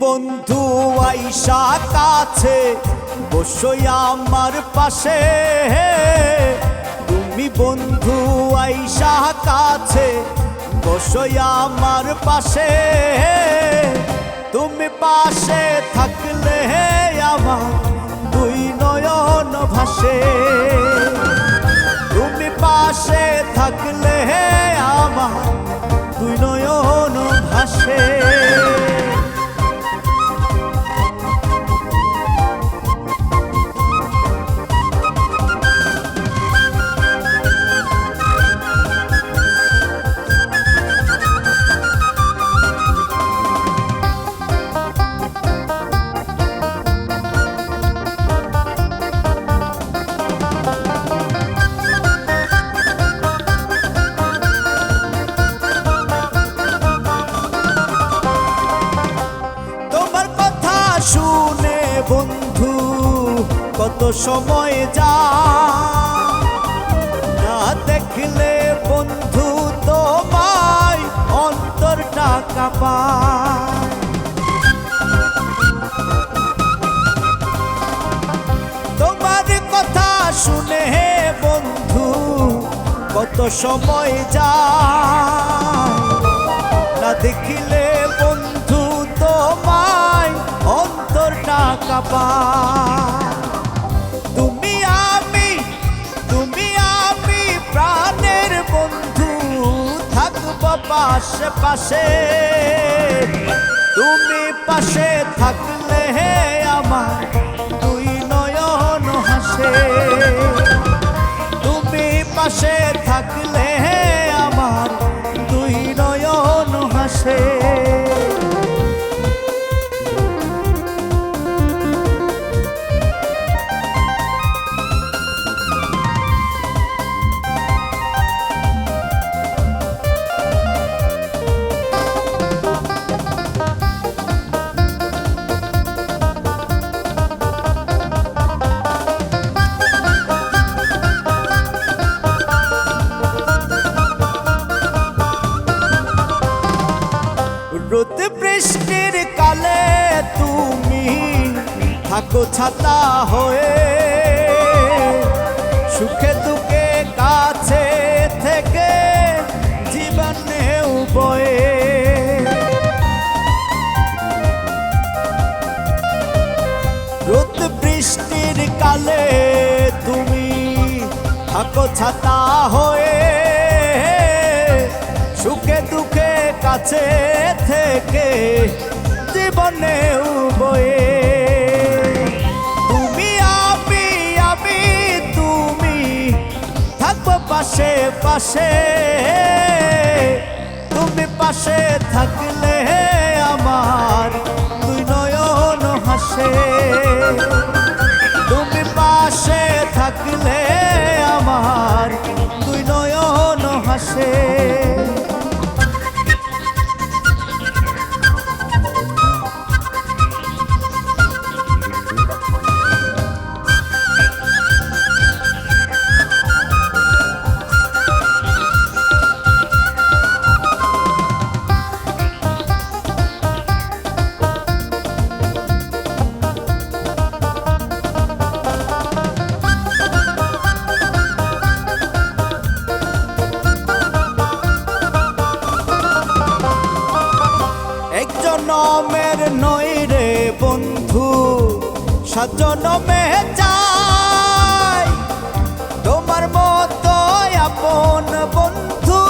বন্ধু আইসা কাছে বসই আমার পাশে, তুমি বন্ধু আইসা কাছে বসই আমার পাশে, তুমি পাশে থাকলে আমার দুই নয়ন ভাসে, তুমি পাশে থাকলে আমার দুই নয়ন ভাসে। শুনে বন্ধু কত সময় যায়, না দেখলে বন্ধু তোমায় অন্তরটা কাঁপায়। তোমার কথা শুনে বন্ধু কত সময় যায়, না দেখলে বন্ধু তোমায় অন্তরটা কাঁপায়। তুমি আমি প্রাণের বন্ধু থাকবো পাশে পাশে, তুমি পাশে থাকলে আমার দুই নয়ন হাসে, তুমি পাশে থাকলে আমার দুই নয়ন হাসে। রোদ বৃষ্টির কালে তুমি থাকো ছাতা হয়ে, সুখে দুঃখে কাছে থেকে জীবনে বয়ে। রোদ বৃষ্টির কালে তুমি থাকো ছাতা হয়ে, সুখে দুঃখে কাছে থেকে জীবনে বয়ে। তুমি আমি তুমি থাকবো পাশে পাশে, তুমি পাশে থাকলে আমার দুই নয়ন হাসে, তুমি পাশে থাকলে আমার দুই নয়ন হাসে। জনমের নই রে বন্ধু, সাত জনমে চাই তোমার মতো আপন বন্ধু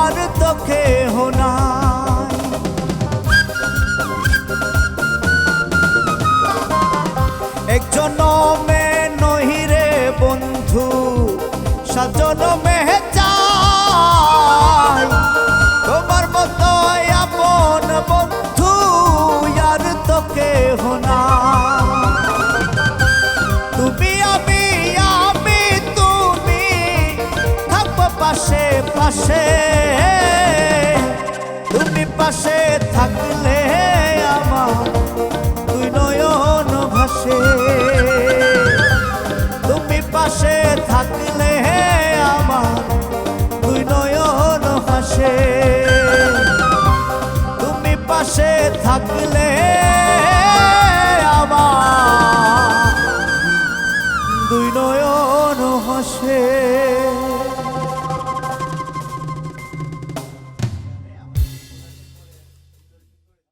আর তো কেহ নাই। এক জনমে নই রে বন্ধু, সাত জনমে চাই তোমার মতো আপন বন্ধু আর তো কেহ নাই। তুমি আমি তুমি থাকবো পাশে পাশে, তুমি পাশে থাকলে